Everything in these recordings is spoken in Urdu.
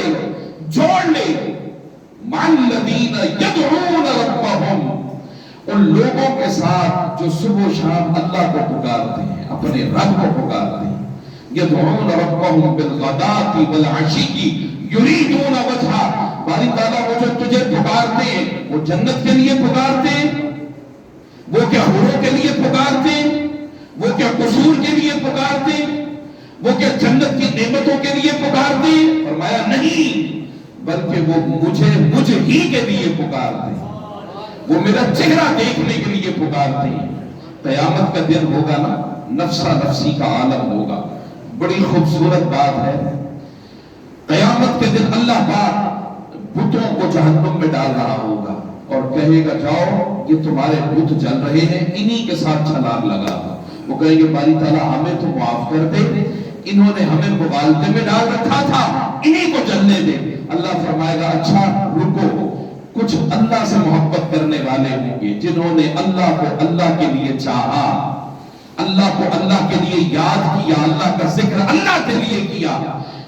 لے، جوڑ لے، مع الذین یدعون ربہم، ان لوگوں کے ساتھ جو صبح و شام اللہ کو پکارتے ہیں، اپنے رب کو پکارتے ہیں. یدعون ربہم بالغداۃ والعشی یریدون وجہہ. باری تعالیٰ وہ جو تجھے پکارتے ہیں وہ جنت کے لیے پکارتے ہیں؟ وہ کیا حوروں کے لیے پکارتے ہیں؟ وہ کیا قصور کے لیے پکارتے ہیں؟ وہ کیا جنت کی نعمتوں کے لیے پکارتے ہیں؟ فرمایا نہیں، بلکہ وہ مجھ ہی کے لیے پکارتے ہیں، وہ میرا چہرہ دیکھنے کے لیے پکارتے ہیں. قیامت کا دن ہوگا نا، نفسا نفسی کا عالم ہوگا. بڑی خوبصورت بات ہے. قیامت کے دن اللہ پاک بتوں کو جہنم میں ڈال رہا ہوگا اور کہے گا جاؤ یہ تمہارے بت جل رہے ہیں، انہی کے ساتھ چھلانگ لگا. وہ کہیں گے باری تعالیٰ ہمیں تو معاف کر دے، انہوں نے ہمیں مغالطے میں ڈال رکھا تھا، انہی کو جلنے دے. اللہ فرمائے گا اچھا رکو، کچھ اللہ سے محبت کرنے والے ہوں گے جنہوں نے اللہ کو اللہ کے لیے چاہا، اللہ کو اللہ کے لیے یاد کیا، اللہ کا ذکر اللہ کے لیے کیا،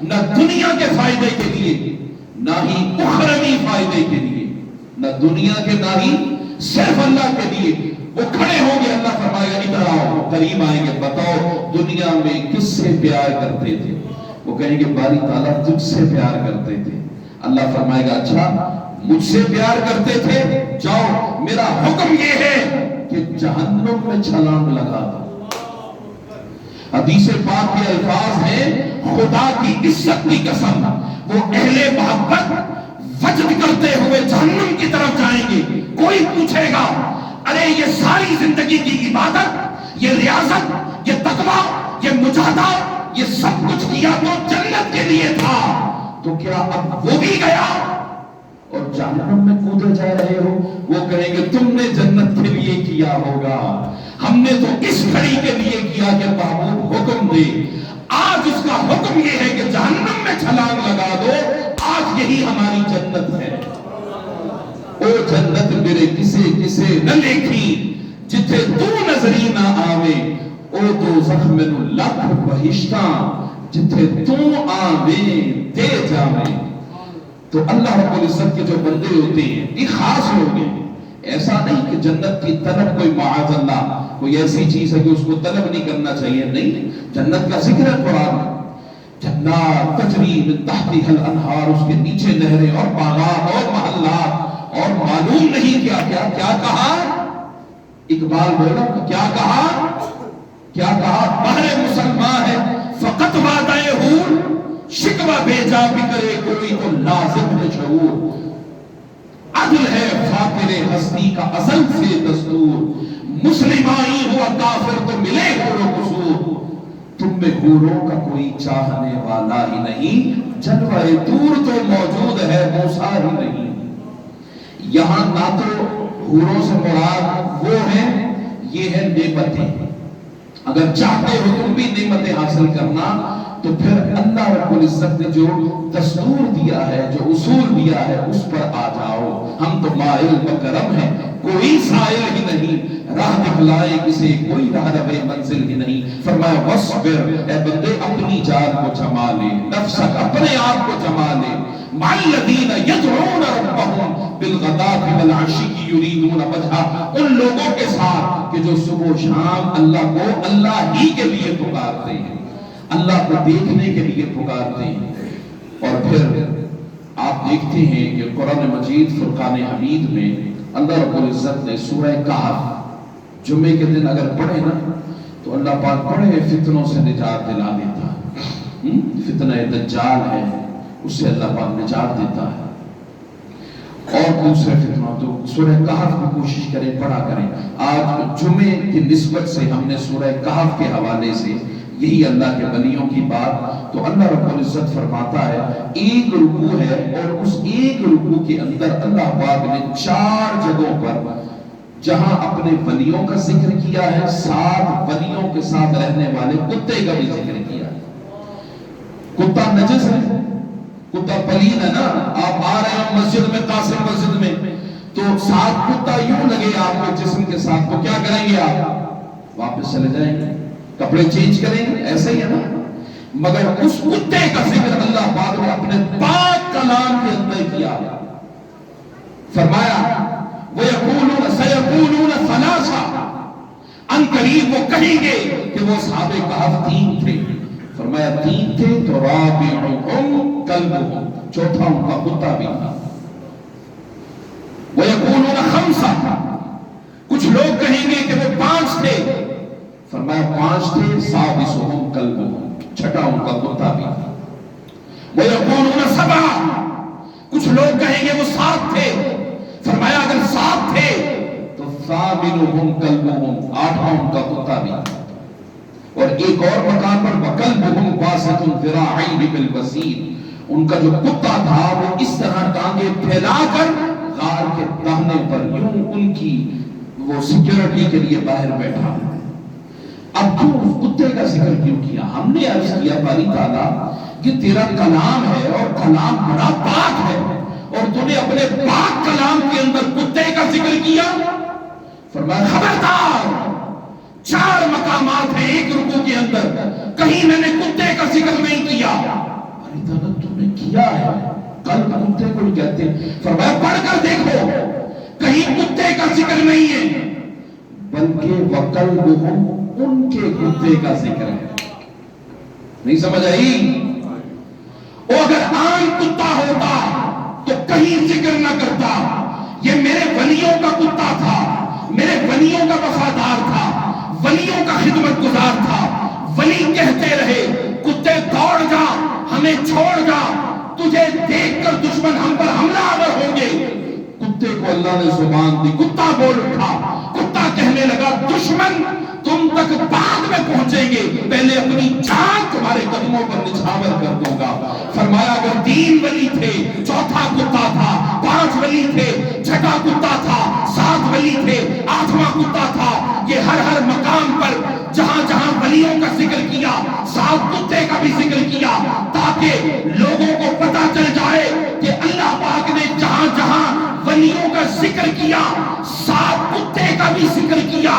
نہ دنیا کے فائدے کے لیے نہ ہی اخروی فائدے کے لیے، نہ دنیا کے نہ ہی صرف اللہ کے لیے. وہ کھڑے ہوں گے، اللہ فرمائے گا ادھر آؤ، قریب آئیں گے، بتاؤ دنیا میں کس سے پیار کرتے تھے؟ وہ کہیں گے باری تعالیٰ تجھ سے پیار کرتے تھے. اللہ فرمائے گا اچھا مجھ سے پیار کرتے تھے، جاؤ میرا حکم یہ ہے کہ جہنم میں چھلانگ لگا دو. حدیث پاک کے الفاظ ہیں خدا کی عزت کی قسم، وہ اہل محبت وجد کرتے ہوئے جہنم کی طرف جائیں گے. کوئی پوچھے گا ارے یہ ساری زندگی کی عبادت، یہ ریاضت، یہ تقویٰ، یہ مجاہدہ، یہ سب کچھ کیا تو جنت کے لیے تھا، تو کیا اب وہ بھی گیا اور جہنم میں کودے جا رہے ہو؟ وہ کہیں گے تم نے جنت کے لیے کیا ہوگا، ہم نے تو اس گھڑی کے لیے کیا کہ محبوب حکم دے. آج اس کا حکم یہ ہے کہ جہنم میں چھلانگ لگا دو، آج یہی ہماری جنت ہے. او جنت میرے کسے کسے نہ دیکھی، جتھے تو نظری نہ آوے، او دوزخ مینوں لکھ بہشتاں، جتھے تو آوے دے جاوے. تو اللہ رب العزت کے جو بندے ہوتے ہیں یہ خاص لوگ ہیں. ایسا نہیں کہ جنت کی طلب کوئی معاذ اللہ کوئی ایسی چیز ہے کہ اس کو طلب نہیں کرنا چاہیے، نہیں. جنت کا ذکر ہے قرآن میں، جنات تجری من تحتها الانہار، اس کے نیچے نہریں اور باغات اور محلات، اور معلوم نہیں کیا کیا کیا کہا. اقبال بولا کیا کہا، کیا کہا بہر مسلمان ہے فقط وعدہ حور، شکوہ بھیجا بھی کرے کوئی تو لازم ہے شعور. عدل ہے فاطر ہستی کا ازل سے دستور، مسلمائی ہوا کافر تو ملے حور و قصور. تم میں حوروں کا کوئی چاہنے والا ہی نہیں، جلوہ دور تو موجود ہے موسیٰ ہی نہیں. یہاں نہ تو حوروں سے مراد وہ ہیں، یہ ہے نعمتیں. اگر چاہتے ہو تم بھی نعمتیں حاصل کرنا تو پھر اللہ رب العزت نے جو دستور دیا ہے، جو اصول دیا ہے، اس پر آ جاؤ. ہم تو مائل بکرم ہیں، کوئی سائل ہی نہیں، راہ دکھلائے کسے کوئی راہ رہے منزل ہی نہیں. فرمایا وَاصْبِرْ، اے بندے اپنی جان کو جما لے، نفسک اپنے آپ کو جما لے، مع الذین یدعون ربہم بالغداۃ والعشی یریدون وجہہ، ان لوگوں کے ساتھ کہ جو صبح و شام اللہ کو اللہ ہی کے لیے پکارتے ہیں، اللہ کو دیکھنے کے لیے پکارتے ہیں. اور پھر آپ دیکھتے ہیں کہ قرآن مجید فرقان حمید میں اللہ رب العزت نے سورہ کہف جمعے کے دن اگر پڑھے نا تو اللہ پاک بڑے فتنوں سے نجات دلا دیتا ہے. فتنہ دجال ہے، اس سے اللہ پاک نجات دیتا ہے. اور دوسرے فتنہ تو سورہ کہف کی کوشش کریں، پڑھا کریں. آج جمعے کی نسبت سے ہم نے سورہ کہف کے حوالے سے یہی اللہ کے ولیوں کی بات. تو اللہ رب العزت فرماتا ہے ایک رکوع ہے اور اس ایک رکوع کے اندر اللہ پاک نے 4 جگہوں پر جہاں اپنے ولیوں کا ذکر کیا ہے، 7 ولیوں کے ساتھ رہنے والے کتے کا بھی ذکر کیا ہے. کتا نجس ہے، کتا پلید ہے نا. آپ آ رہے ہیں مسجد میں، قاسم مسجد میں، تو 7 کتا یوں لگے آپ کے جسم کے ساتھ، تو کیا کریں گے آپ؟ واپس چلے جائیں گے، کپڑے چینج کریں گے، ایسا ہی ہے نا. مگر اس کتے کا ذکر اللہ پاک نے اپنے پاک کلام کے اندر کیا. فرمایا وَيَقُولُونَ سَيَقُولُونَ ثَلَاثَةٌ، ان قریب وہ کہیں گے کہ وہ اصحاب کہف 3 تھے. فرمایا 3 تھے تو رابعُهُمْ كَلْبُهُمْ، چوتھا ان کا کتا بھی تھا. وَيَقُولُونَ خَمْسَةٌ، کچھ لوگ کہیں گے کہ وہ 5 تھے. فرمایا 5 تھے، سادسُهُمْ كَلْبُهُمْ، چھٹا ان کا کتا بھی تھا. وَيَقُولُونَ 7، کچھ لوگ کہیں گے وہ 7 تھے. فرمایا اگر 7 تھے تو ثامنُهُمْ كَلْبُهُمْ، 8واں ان کا کتا بھی تھا. اور ایک اور مقام پر وَكَلْبُهُمْ بَاسِطٌ ذِرَاعَيْهِ بِالْوَسِيدِ، ان کا جو کتا تھا وہ اس طرح ٹانگیں پھیلا کر غار کے دہنے پر یوں ان کی وہ سیکیورٹی کے لیے باہر بیٹھا. اب کیوں اس کتے کا ذکر کیوں کیا؟ ہم نے عرض کیا باری تعالیٰ کہ تیرا کلام ہے اور کلام بڑا پاک ہے، اور تو نے اپنے پاک کلام کے اندر کتے کا ذکر کیا. فرمایا خبردار، 4 مقامات ہیں ایک رکوع کے اندر، کہیں میں نے کتے کا ذکر نہیں کیا. ارے تعالیٰ تو نے کیا ہے، قلب کتے کو ہی کہتے ہیں. فرمایا پڑھ کر دیکھو، کہیں کتے کا ذکر نہیں ہے، بلکہ وَقَلْبُهُمْ، ان کے کتے کا ذکر ہے. نہیں سمجھ آئی؟ وہ اگر عام کتا ہوتا تو کہیں ذکر نہ کرتا. یہ میرے ولیوں کا کتا تھا، میرے ولیوں کا وفادار تھا، ولیوں کا خدمت گزار تھا. ولی کہتے رہے کتے دوڑ جا، ہمیں چھوڑ جا، تجھے دیکھ کر دشمن ہم پر حملہ آور ہوں گے. کتے کو اللہ نے زبان دی، کتا بول اٹھا. کتا کہنے لگا دشمن تم تک بعد میں پہنچیں گے، پہلے اپنی جان تمہارے قدموں پر نچھاور کر دوں گا. فرمایا اگر 3 ولی تھے، چوتھا کتا تھا. 5 ولی تھے، چھٹا کتا تھا. 7 ولی تھے، 8واں کتا تھا. یہ ہر مقام پر جہاں جہاں ولیوں کا ذکر کیا، 7 کتے کا بھی ذکر کیا، تاکہ لوگوں کو پتہ چل جائے کہ اللہ پاک نے جہاں جہاں ولیوں کا ذکر کیا 7 کتے کا بھی ذکر کیا.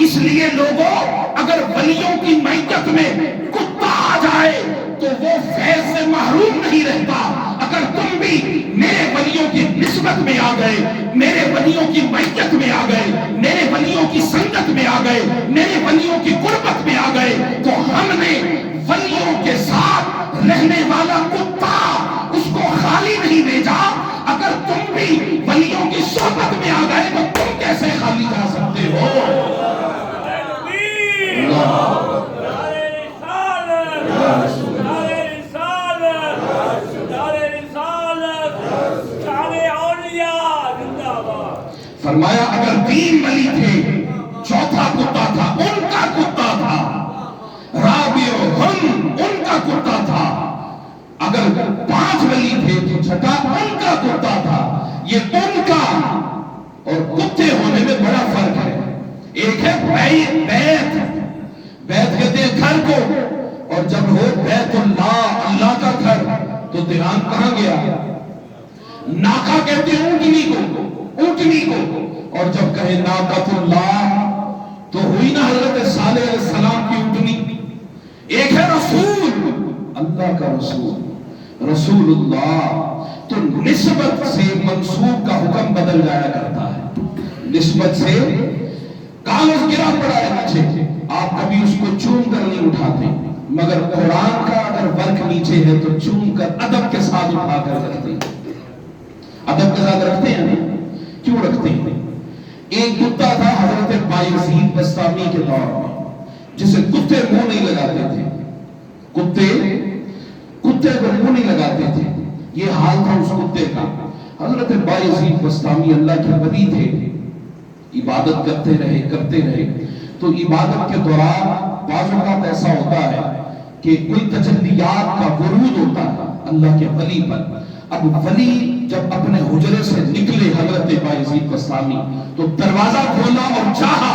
اس لیے لوگوں اگر ولیوں کی معیت میں کتا آ جائے تو وہ فیض سے محروم نہیں رہتا. اگر تم بھی میرے ولیوں کی نسبت میں آ گئے، میرے ولیوں کی معیت میں آ گئے، میرے ولیوں کی سنگت میں آ گئے، میرے ولیوں کی قربت میں آ گئے، تو ہم نے ولیوں کے ساتھ رہنے والا کتا اس کو خالی نہیں بھیجا. اگر تم بھی ولیوں کی صحبت میں آ گئے تو تم کیسے خالی جا سکتے ہو؟ فرمایا اگر 3 ولی تھے، چوتھا کتا تھا ان کا کتا تھا. رابعُهُمْ، ان کا کتا تھا. اگر 5 ولی تھے تو چھٹا ان کا کتا تھا. یہ ان کا اور کتے ہونے میں بڑا فرق ہے. ایک ہے بیت، بیت کہتے ہیں گھر کو، اور جب ہو بیت اللہ، اللہ کا گھر، تو دھیان کہاں گیا؟ ناقہ کہتے ہیں اونٹنی کو، اونٹنی کو. اور جب کہے ناقۃ اللہ تو ہوئی نا حضرت صالح علیہ السلام کی اونٹنی. ایک ہے رسول، اللہ کا رسول، رسول اللہ. تو نسبت سے منصوب کا حکم بدل جایا کرتا ہے. نسبت سے کاغذ گرا پڑا ہے نیچے، آپ کبھی اس کو چوم کر نہیں اٹھاتے، مگر قرآن کا اگر ورق نیچے ہے تو چوم کر ادب کے ساتھ اٹھا کر رکھتے ہیں. ادب کے ساتھ رکھتے ہیں نا، کیوں رکھتے ہیں؟ ایک کتا تھا حضرت بایزید بسطامی کے دور میں، جسے کتے منہ نہیں لگاتے تھے. کتے کو منہ نہیں لگاتے تھے. یہ حال تھا اس کتے کا. حضرت بایزید بسطامی اللہ کے ولی تھے، عبادت کرتے رہے. تو عبادت کے دوران بعض اوقات ایسا ہوتا ہے کہ کوئی تجلیات کا ورود ہوتا ہے اللہ کے ولی پر. اب ولی جب اپنے حجرے سے نکلے حضرت بایزید بسطامی تو دروازہ کھولا اور چاہا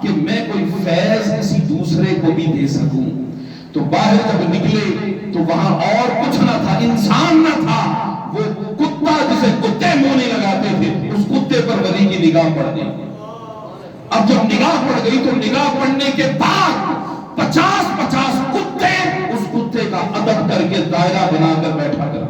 کہ میں کوئی فیض کسی دوسرے کو بھی دے سکوں. تو باہر جب نکلے تو وہاں اور کچھ نہ تھا، انسان نہ تھا. وہ کتا جسے کتے منہ نہیں لگاتے تھے، اس کتے پر ولی کی نگاہ پڑ گئی. اب جب نگاہ پڑ گئی تو نگاہ پڑنے کے بعد 50 کتے اس کتے کا ادب کر کے دائرہ بنا کر بیٹھا کر